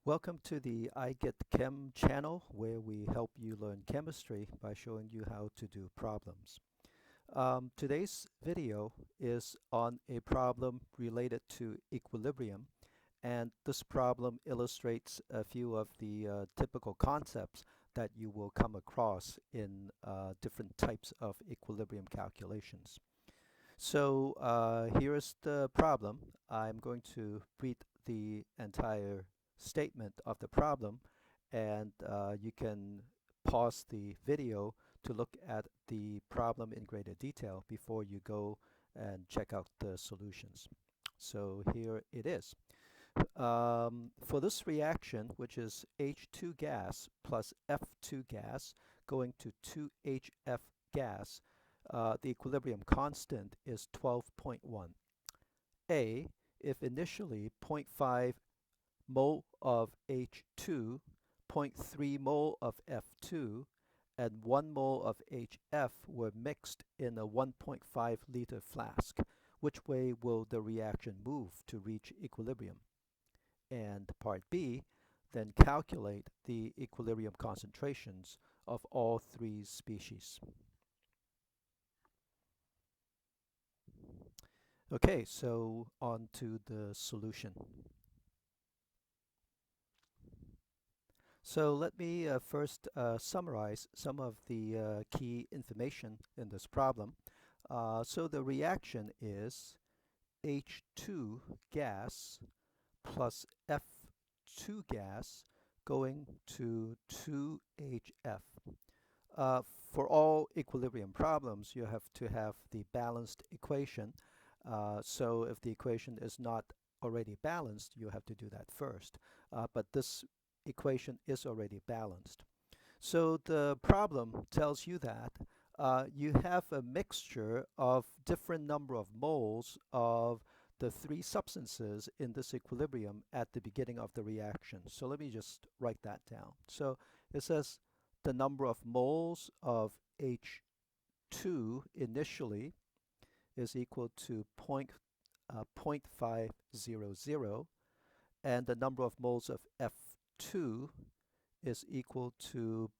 Welcome to the I Get Chem channel, where we help you learn chemistry by showing you how to do problems. Today's video is on a problem related to equilibrium, and this problem illustrates a few of the typical concepts that you will come across in different types of equilibrium calculations. So here's the problem. I'm going to read the entire statement of the problem, and you can pause the video to look at the problem in greater detail before you go and check out the solutions. So here it is. For this reaction, which is H2 gas plus F2 gas going to 2HF gas, the equilibrium constant is 12.1. A, if initially 0.5 mole of H2, zero point 0.3 mole of F2, and 1 mole of HF were mixed in a 1.5 liter flask, which way will the reaction move to reach equilibrium? And part B, then calculate the equilibrium concentrations of all three species. Okay, so on to the solution. So let me first summarize some of the key information in this problem. So the reaction is H2 gas plus F2 gas going to 2HF. For all equilibrium problems, you have to have the balanced equation. So if the equation is not already balanced, you have to do that first. But this equation is already balanced. So the problem tells you that you have a mixture of different number of moles of the three substances in this equilibrium at the beginning of the reaction. So let me just write that down. So it says the number of moles of H2 initially is equal to 0.500, and the number of moles of F2 is equal to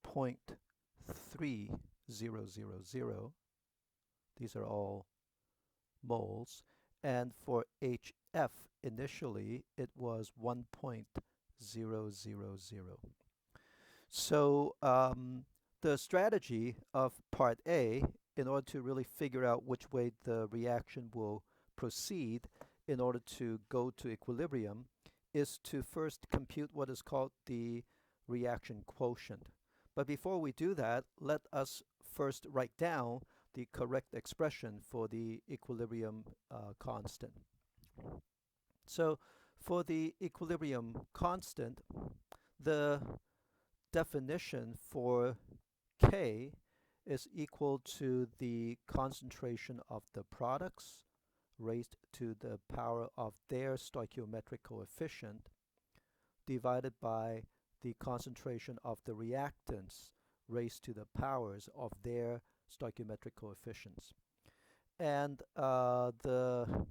0.3000. These are all moles. And for HF initially, it was 1.000. So the strategy of part A, in order to really figure out which way the reaction will proceed in order to go to equilibrium, is to first compute what is called the reaction quotient. But before we do that, let us first write down the correct expression for the equilibrium constant. So for the equilibrium constant, the definition for K is equal to the concentration of the products raised to the power of their stoichiometric coefficient divided by the concentration of the reactants raised to the powers of their stoichiometric coefficients. And the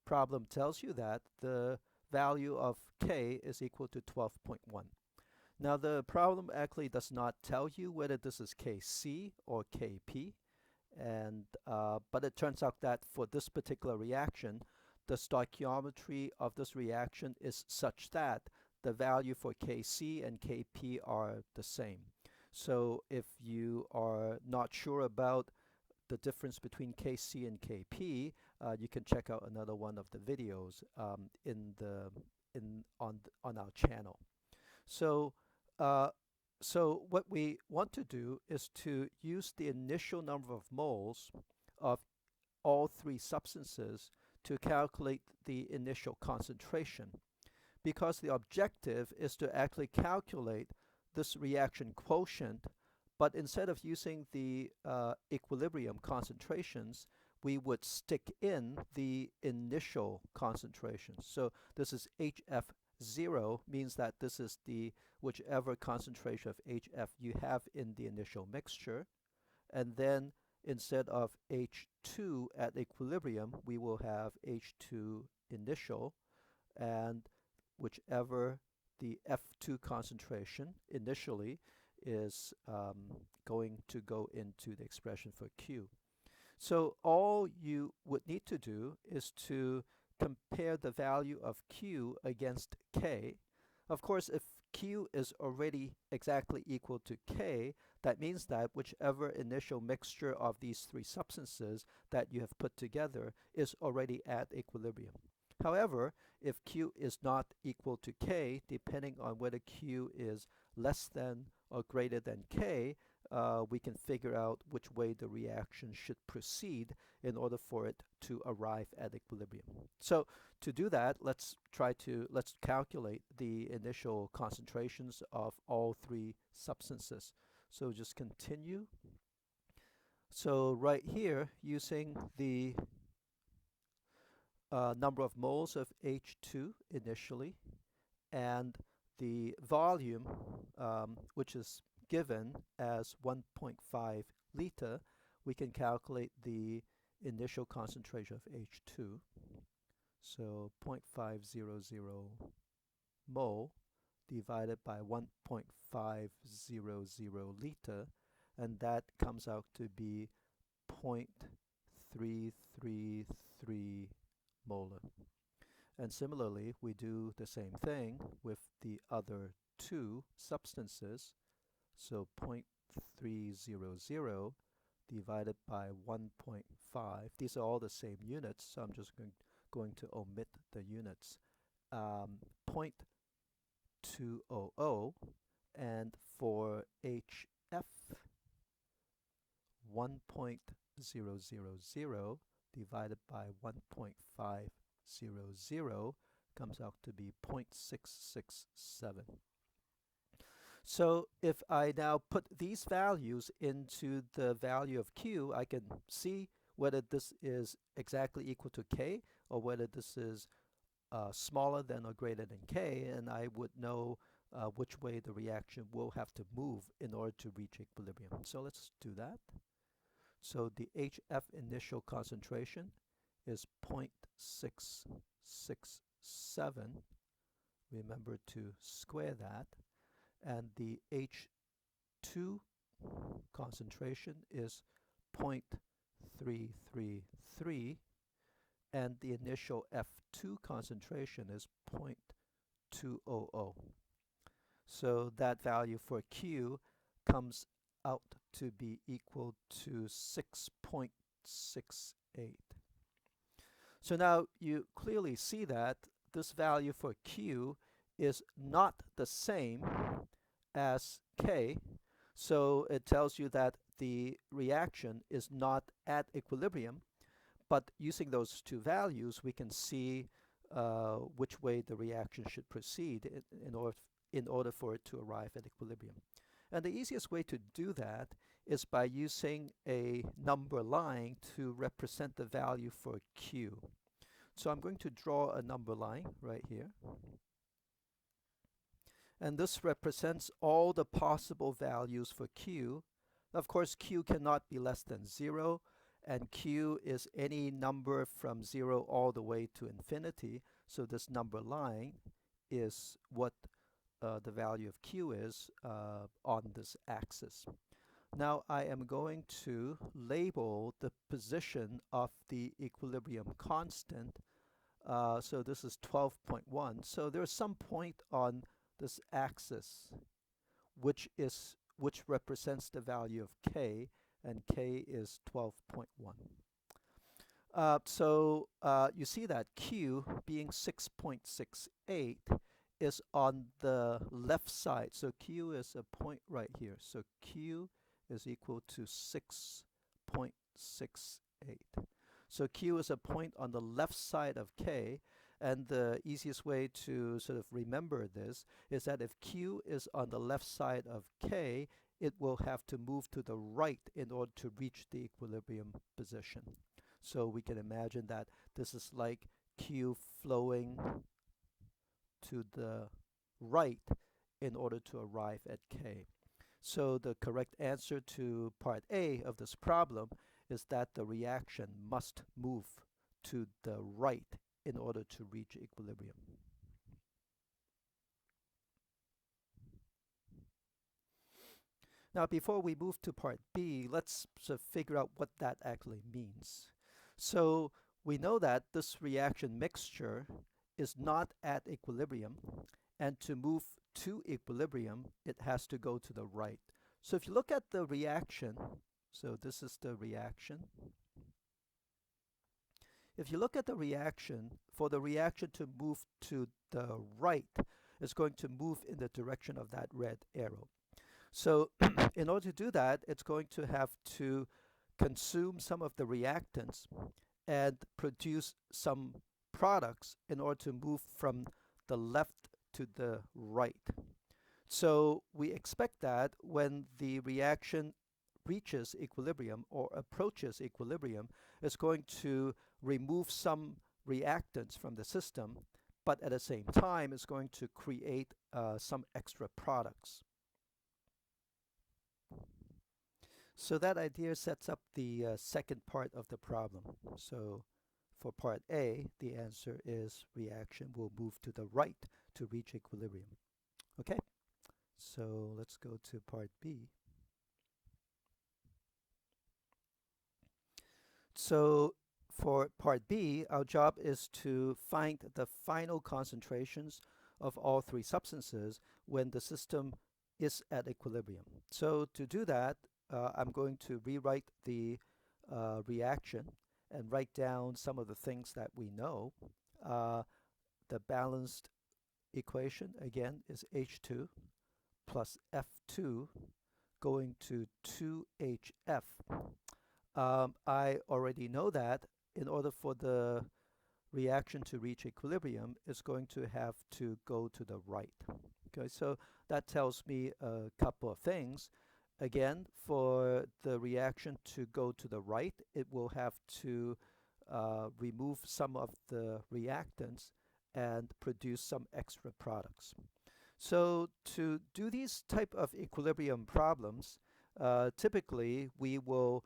problem tells you that the value of K is equal to 12.1. Now the problem actually does not tell you whether this is Kc or Kp, and but it turns out that for this particular reaction, the stoichiometry of this reaction is such that the value for Kc and Kp are the same. So if you are not sure about the difference between Kc and Kp, you can check out another one of the videos on our channel. So so what we want to do is to use the initial number of moles of all three substances to calculate the initial concentration, because the objective is to actually calculate this reaction quotient, but instead of using the equilibrium concentrations, we would stick in the initial concentrations. So this is HF0, means that this is the whichever concentration of HF you have in the initial mixture. And then instead of H2 at equilibrium, we will have H2 initial, and whichever the F2 concentration initially is going to go into the expression for Q. So all you would need to do is to compare the value of Q against K. Of course, if Q is already exactly equal to K, that means that whichever initial mixture of these three substances that you have put together is already at equilibrium. However, if Q is not equal to K, depending on whether Q is less than or greater than K, we can figure out which way the reaction should proceed in order for it to arrive at equilibrium. So to do that, let's calculate the initial concentrations of all three substances. So just continue. So right here, using the number of moles of H2 initially and the volume, which is given as 1.5 liter, we can calculate the initial concentration of H2. So 0.500 mole divided by 1.500 liter, and that comes out to be 0.333 molar. And similarly, we do the same thing with the other two substances. So 0.300 divided by 1.5. These are all the same units, so I'm just going to omit the units. 0.200, and for HF, 1.000 divided by 1.500 comes out to be 0.667. So if I now put these values into the value of Q, I can see whether this is exactly equal to K or whether this is smaller than or greater than K, and I would know which way the reaction will have to move in order to reach equilibrium. So let's do that. So the HF initial concentration is 0.667. Remember to square that. And the H2 concentration is 0.333, and the initial F2 concentration is 0.200. So that value for Q comes out to be equal to 6.68. So now you clearly see that this value for Q is not the same as K, so it tells you that the reaction is not at equilibrium, but using those two values we can see which way the reaction should proceed in order for it to arrive at equilibrium. And the easiest way to do that is by using a number line to represent the value for Q. So I'm going to draw a number line right here. And this represents all the possible values for Q. Of course, Q cannot be less than 0, and Q is any number from 0 all the way to infinity. So this number line is what the value of Q is on this axis. Now I am going to label the position of the equilibrium constant. So this is 12.1. So there's some point on this axis which represents the value of K, and K is 12.1. So you see that Q being 6.68 is on the left side. So Q is a point right here. So Q is equal to 6.68. So Q is a point on the left side of K, and the easiest way to sort of remember this is that if Q is on the left side of K, it will have to move to the right in order to reach the equilibrium position. So we can imagine that this is like Q flowing to the right in order to arrive at K. So the correct answer to part A of this problem is that the reaction must move to the right in order to reach equilibrium. Now, before we move to part B, let's sort of figure out what that actually means. So we know that this reaction mixture is not at equilibrium, and to move to equilibrium, it has to go to the right. So if you look at the reaction, so this is the reaction. If you look at the reaction, for the reaction to move to the right, it's going to move in the direction of that red arrow. So in order to do that, it's going to have to consume some of the reactants and produce some products in order to move from the left to the right. So we expect that when the reaction reaches equilibrium or approaches equilibrium, it's going to remove some reactants from the system, but at the same time, it's going to create some extra products. So that idea sets up the second part of the problem. So for part A, the answer is reaction will move to the right to reach equilibrium. Okay, so let's go to part B. So for part B, our job is to find the final concentrations of all three substances when the system is at equilibrium. So to do that, I'm going to rewrite the reaction and write down some of the things that we know. The balanced equation, again, is H2 plus F2 going to 2HF. I already know that in order for the reaction to reach equilibrium, it's going to have to go to the right. Okay, so that tells me a couple of things. Again, for the reaction to go to the right, it will have to remove some of the reactants and produce some extra products. So to do these type of equilibrium problems, typically we will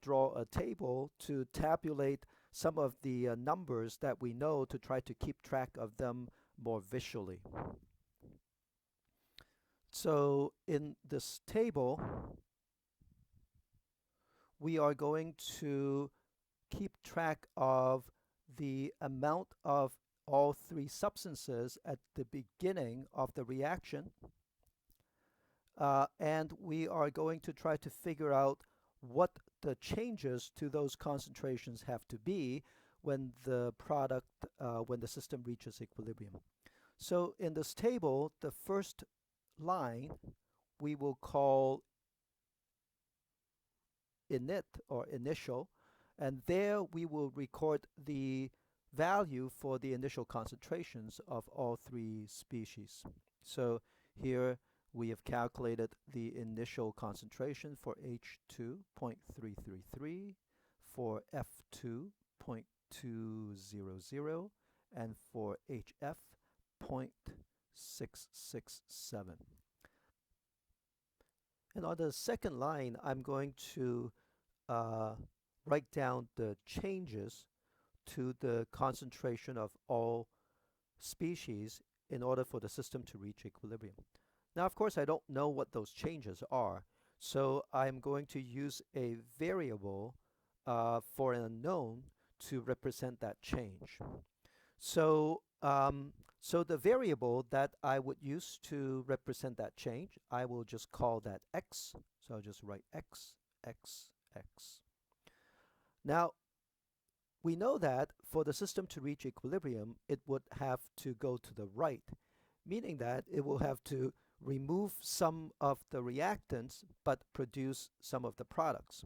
draw a table to tabulate some of the numbers that we know to try to keep track of them more visually. So in this table, we are going to keep track of the amount of all three substances at the beginning of the reaction. And we are going to try to figure out what the changes to those concentrations have to be when the product, when the system reaches equilibrium. So in this table, the first line we will call init or initial, and there we will record the value for the initial concentrations of all three species. So here we have calculated the initial concentration for H2, 0.333, for F2, 0.200, and for HF, 0.667. And on the second line, I'm going to write down the changes to the concentration of all species in order for the system to reach equilibrium. Now, of course, I don't know what those changes are, so I'm going to use a variable for an unknown to represent that change. So, so the variable that I would use to represent that change, I will just call that x. So I'll just write x, x, x. Now, we know that for the system to reach equilibrium, it would have to go to the right, meaning that it will have to remove some of the reactants but produce some of the products.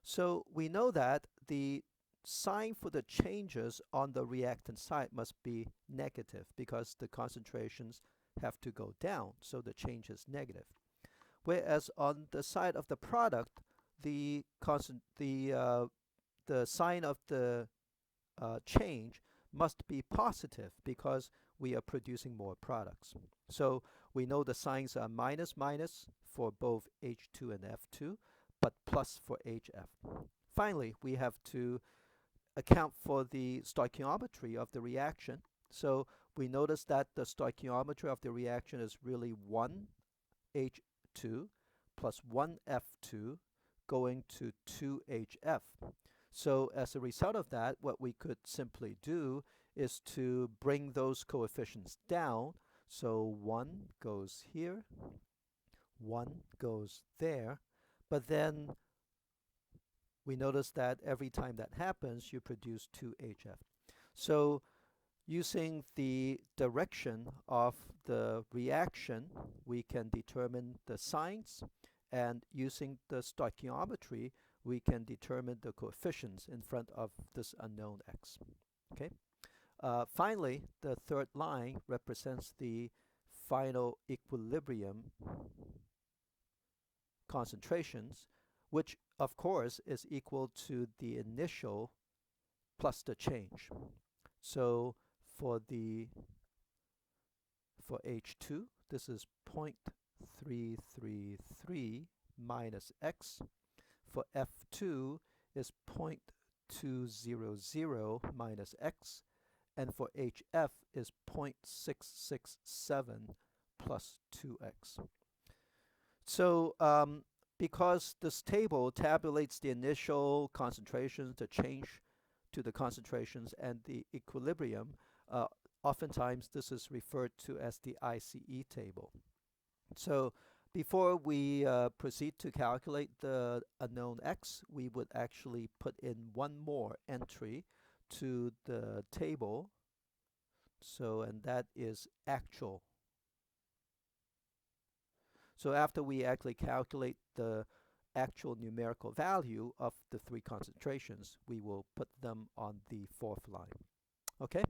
So we know that the sign for the changes on the reactant side must be negative because the concentrations have to go down, so the change is negative. Whereas on the side of the product, the sign of the change must be positive because we are producing more products. So we know the signs are minus minus for both H2 and F2, but plus for HF. Finally, we have to account for the stoichiometry of the reaction. So we notice that the stoichiometry of the reaction is really 1 H2 plus 1F2 going to 2HF. So as a result of that, what we could simply do is to bring those coefficients down. So 1 goes here, 1 goes there, but then we notice that every time that happens, you produce 2HF. So using the direction of the reaction, we can determine the signs, and using the stoichiometry, we can determine the coefficients in front of this unknown x. Okay. Finally, the third line represents the final equilibrium concentrations, which of course is equal to the initial plus the change. So for H2, this is 0.333 minus x. For F2 is 0.200 minus x, and for HF is 0.667 plus 2x. So because this table tabulates the initial concentrations, the change to the concentrations, and the equilibrium, oftentimes this is referred to as the ICE table. So before we proceed to calculate the unknown x, we would actually put in one more entry to the table. So, and that is actual. So after we actually calculate the actual numerical value of the three concentrations, we will put them on the fourth line. Okay?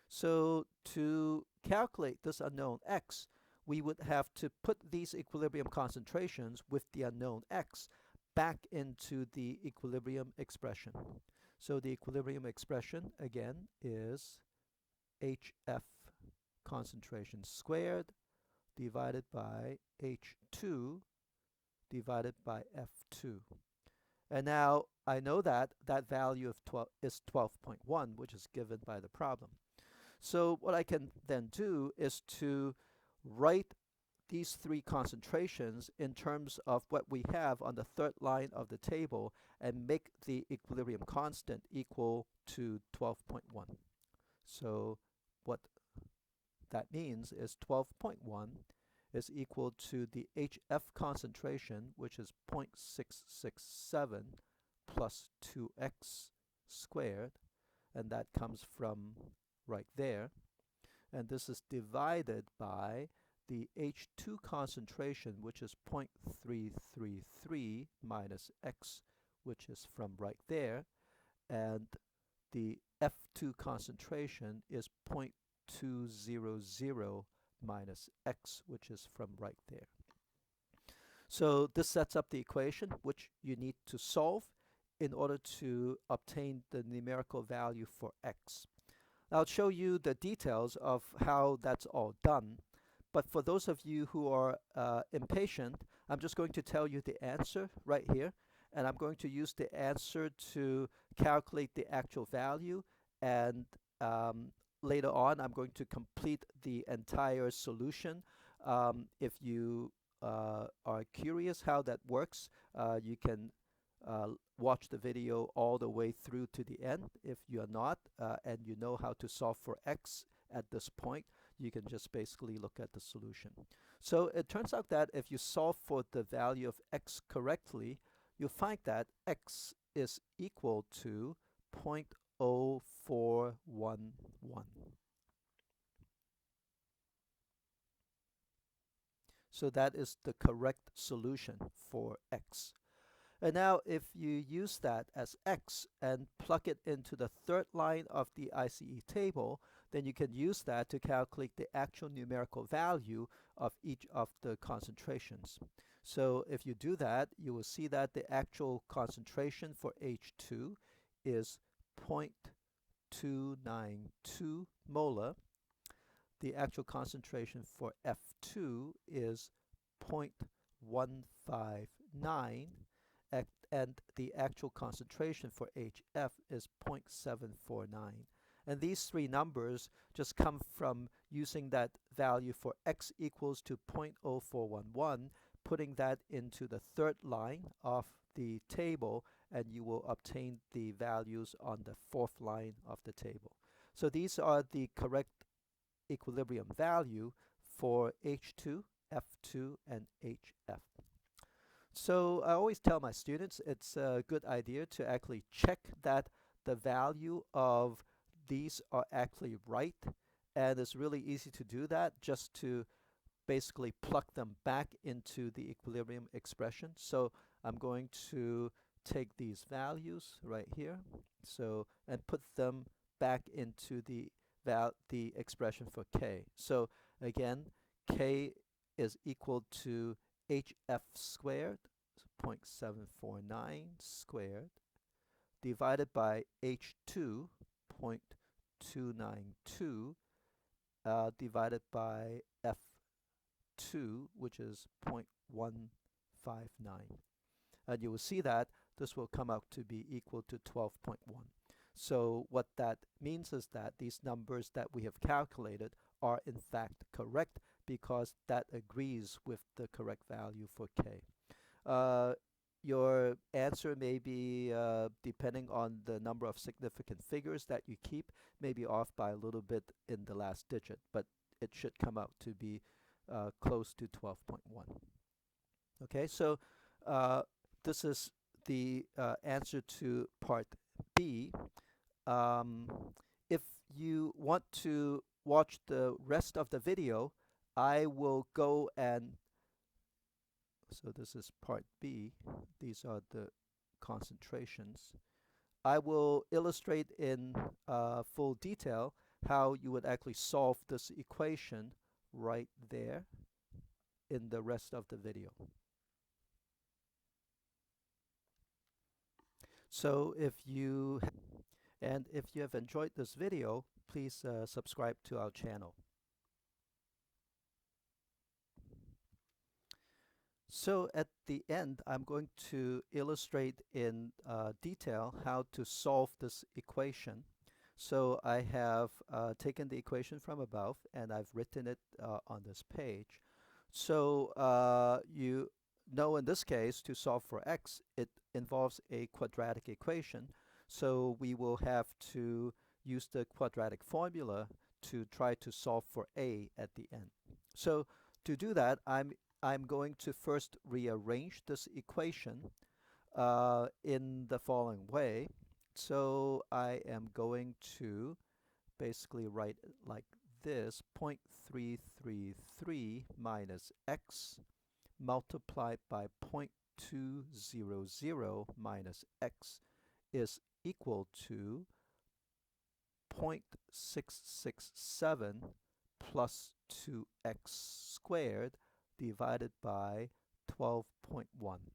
So to calculate this unknown x, we would have to put these equilibrium concentrations with the unknown x back into the equilibrium expression. So the equilibrium expression, again, is HF concentration squared divided by H2 divided by F2. And now I know that that value of 12 is 12.1, which is given by the problem. So what I can then do is to write these three concentrations in terms of what we have on the third line of the table and make the equilibrium constant equal to 12.1. So what that means is 12.1 is equal to the HF concentration, which is 0.667 plus 2x squared, and that comes from right there. And this is divided by the H2 concentration, which is 0.333 minus x, which is from right there. And the F2 concentration is 0.200 minus x, which is from right there. So this sets up the equation which you need to solve in order to obtain the numerical value for x. I'll show you the details of how that's all done, but for those of you who are impatient, I'm just going to tell you the answer right here, and I'm going to use the answer to calculate the actual value, and later on I'm going to complete the entire solution. If you are curious how that works, you can watch the video all the way through to the end. If you are not and you know how to solve for x at this point, you can just basically look at the solution. So it turns out that if you solve for the value of x correctly, you'll find that x is equal to 0.0411. So that is the correct solution for x. And now if you use that as x and plug it into the third line of the ICE table, then you can use that to calculate the actual numerical value of each of the concentrations. So if you do that, you will see that the actual concentration for H2 is 0.292 molar. The actual concentration for F2 is 0.159, and the actual concentration for HF is 0.749. And these three numbers just come from using that value for x equals to 0.0411 putting that into the third line of the table, and you will obtain the values on the fourth line of the table. So these are the correct equilibrium value for H2, F2, and HF. So I always tell my students it's a good idea to actually check that the value of these are actually right, and it's really easy to do that just to basically pluck them back into the equilibrium expression. So I'm going to take these values right here, so and put them back into the expression for K. So again, K is equal to HF squared, 0.749 squared, divided by H2, 0.292, divided by F2, which is 0.159. And you will see that this will come out to be equal to 12.1. So what that means is that these numbers that we have calculated are in fact correct, because that agrees with the correct value for K. Your answer may be, depending on the number of significant figures that you keep, may be off by a little bit in the last digit, but it should come out to be close to 12.1. Okay, so this is the answer to part B. If you want to watch the rest of the video, I will go and, so this is part B. These are the concentrations. I will illustrate in full detail how you would actually solve this equation right there in the rest of the video. So if you have enjoyed this video, please subscribe to our channel. So at the end, I'm going to illustrate in detail how to solve this equation. So I have taken the equation from above and I've written it on this page. So you know, in this case, to solve for x, it involves a quadratic equation. So we will have to use the quadratic formula to try to solve for a at the end. So to do that, I'm going to first rearrange this equation in the following way. So I am going to basically write it like this: 0.333 minus x multiplied by 0.200 minus x is equal to 0.667 plus 2x squared divided by 12.1.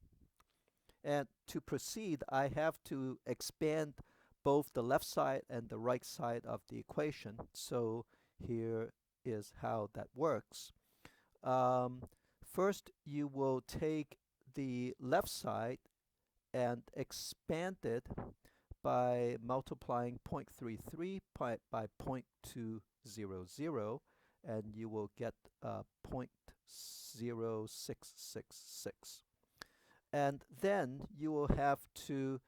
And to proceed, I have to expand both the left side and the right side of the equation. So here is how that works. First, you will take the left side and expand it by multiplying 0.33 by 0.200, and you will get 0.0666. And then you will have to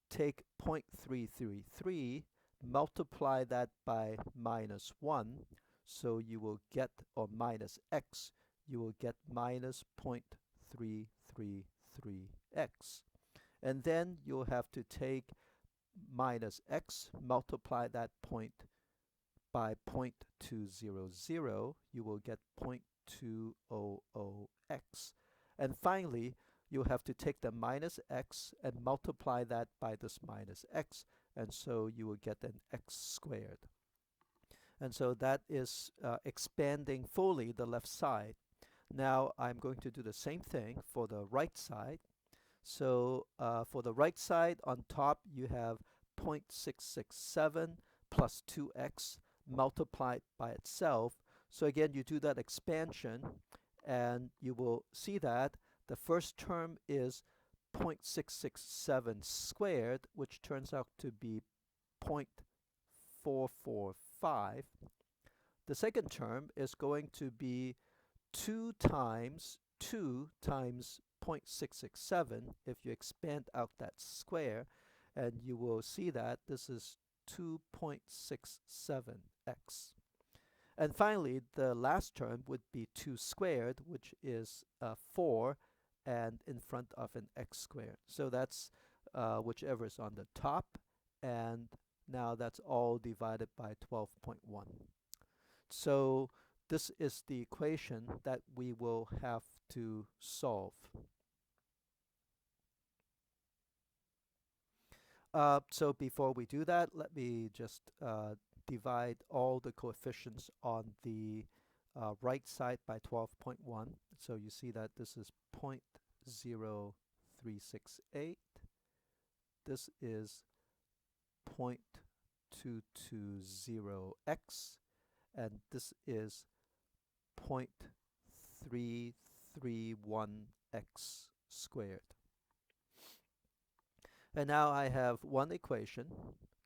take 0.333, multiply that by minus 1, so you will get, or minus x, you will get minus 0.333x. And then you'll have to take minus x, multiply that point by 0.200, you will get 0.200x. And finally, you'll have to take the minus x and multiply that by this minus x, and so you will get an x squared. And so that is expanding fully the left side. Now I'm going to do the same thing for the right side. So for the right side, on top you have 0.667 plus 2x multiplied by itself. So again, you do that expansion, and you will see that the first term is 0.667 squared, which turns out to be 0.445. The second term is going to be 2 times 2 times 0.667 if you expand out that square, and you will see that this is 2.67x. And finally, the last term would be 2 squared, which is 4, and in front of an x squared. So that's whichever is on the top, and now that's all divided by 12.1. So this is the equation that we will have to solve. So before we do that, let me just divide all the coefficients on the right side by 12.1. So you see that this is 0.0368. This is 0.220x, and this is 0.331x squared. And now I have one equation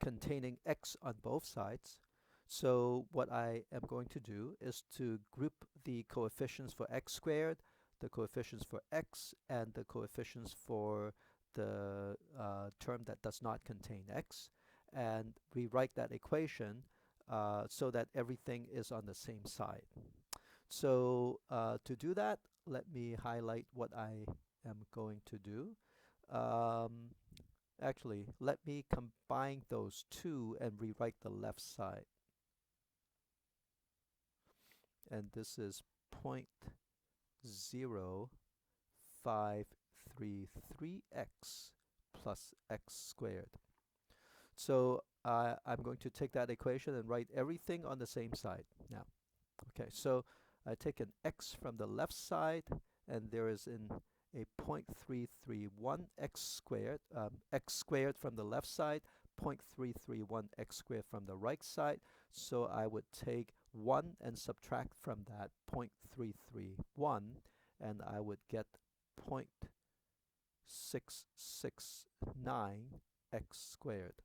containing x on both sides. So what I am going to do is to group the coefficients for x squared, the coefficients for x, and the coefficients for the term that does not contain x, and rewrite that equation so that everything is on the same side. So to do that, let me highlight what I am going to do. Actually, let me combine those two and rewrite the left side. And this is 0.0533x plus x squared. So I'm going to take that equation and write everything on the same side now. Okay, so I take an x from the left side, and there is a 0.331 x squared from the left side, 0.331 x squared from the right side. So I would take 1 and subtract from that 0.331, and I would get 0.669 x squared.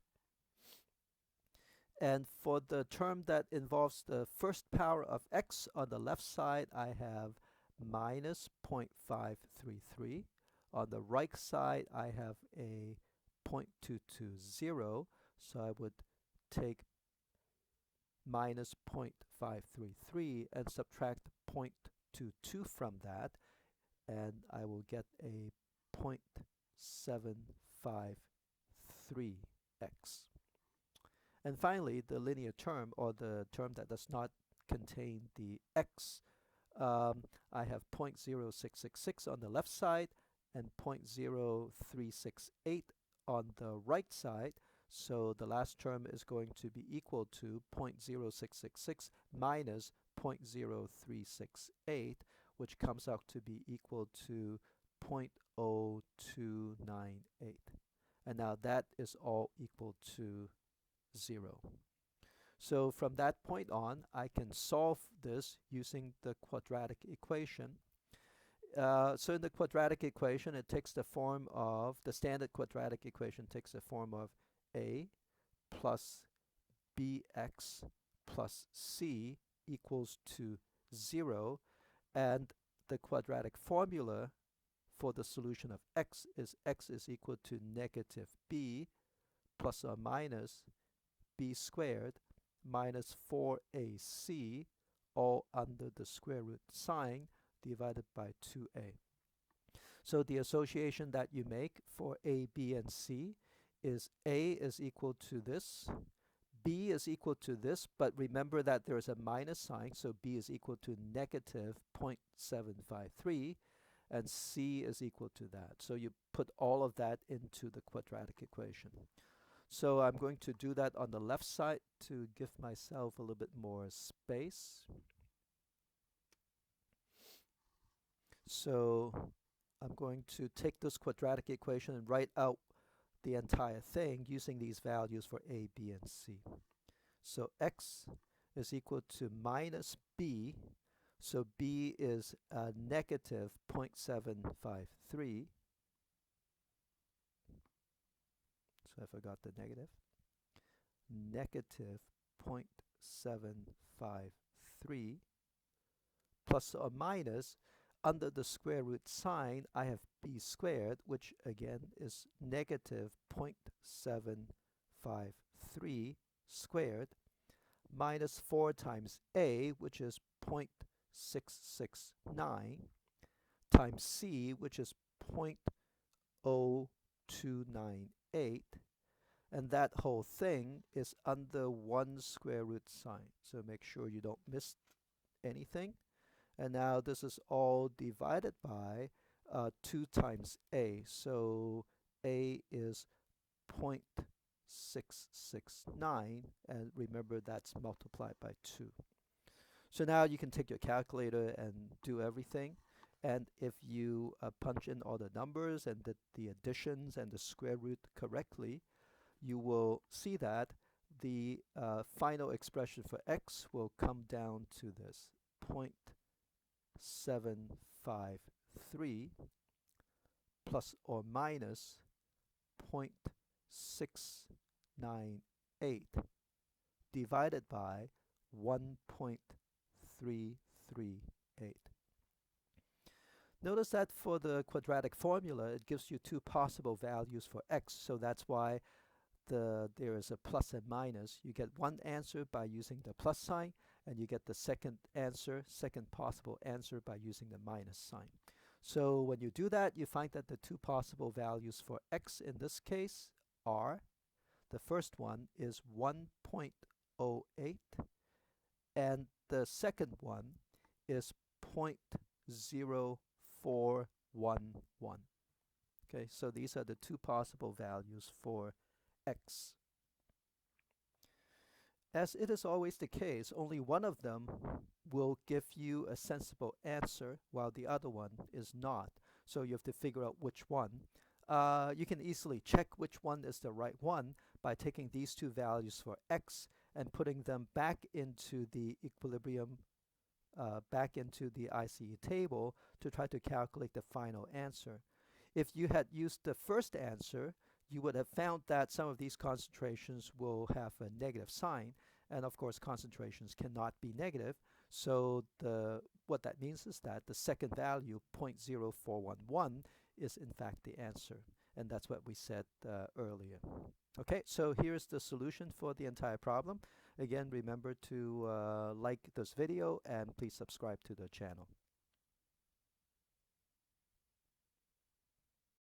And for the term that involves the first power of x on the left side, I have minus 0.533. On the right side, I have a 0.220. So I would take minus 0.533 and subtract 0.22 from that, and I will get a 0.753x. And finally, the linear term, or the term that does not contain the x, I have 0.0666 on the left side and 0.0368 on the right side. So the last term is going to be equal to 0.0666 minus 0.0368, which comes out to be equal to 0.0298. And now that is all equal to 0. So from that point on, I can solve this using the quadratic equation. So in the quadratic equation, it takes the form of, the standard quadratic equation takes the form of a plus bx plus c equals to 0, and the quadratic formula for the solution of x is equal to negative b plus or minus b squared minus 4ac, all under the square root sign, divided by 2a. So the association that you make for a, b, and c is a is equal to this, b is equal to this, but remember that there is a minus sign, so b is equal to negative 0.753, and c is equal to that. So you put all of that into the quadratic equation. So I'm going to do that on the left side to give myself a little bit more space. So I'm going to take this quadratic equation and write out the entire thing using these values for a, b, and c. So x is equal to minus b. So b is negative 0.753. So I forgot the negative. Negative 0.753 plus or minus, under the square root sign, I have b squared, which again is negative 0.753 squared, minus 4 times a, which is 0.669, times c, which is 0.0298, and that whole thing is under one square root sign. So make sure you don't miss anything. And now this is all divided by 2 times a. So a is 0.669, and remember that's multiplied by 2. So now you can take your calculator and do everything. And if you punch in all the numbers and the additions and the square root correctly, you will see that the final expression for x will come down to this 0.753 plus or minus 0.698 divided by 1.338. Notice that for the quadratic formula, it gives you two possible values for x, so that's why there is a plus and minus. You get one answer by using the plus sign, and you get the second possible answer by using the minus sign. So when you do that, you find that the two possible values for x in this case are, the first one is 1.08, and the second one is 0.0411. Okay, so these are the two possible values for x. As it is always the case, only one of them will give you a sensible answer, while the other one is not. So you have to figure out which one. You can easily check which one is the right one by taking these two values for x and putting them back into the equilibrium, back into the ICE table to try to calculate the final answer. If you had used the first answer, you would have found that some of these concentrations will have a negative sign, and of course concentrations cannot be negative, so what that means is that the second value, 0.0411, is in fact the answer, and that's what we said earlier. Okay, so here's the solution for the entire problem. Again, remember to like this video and please subscribe to the channel.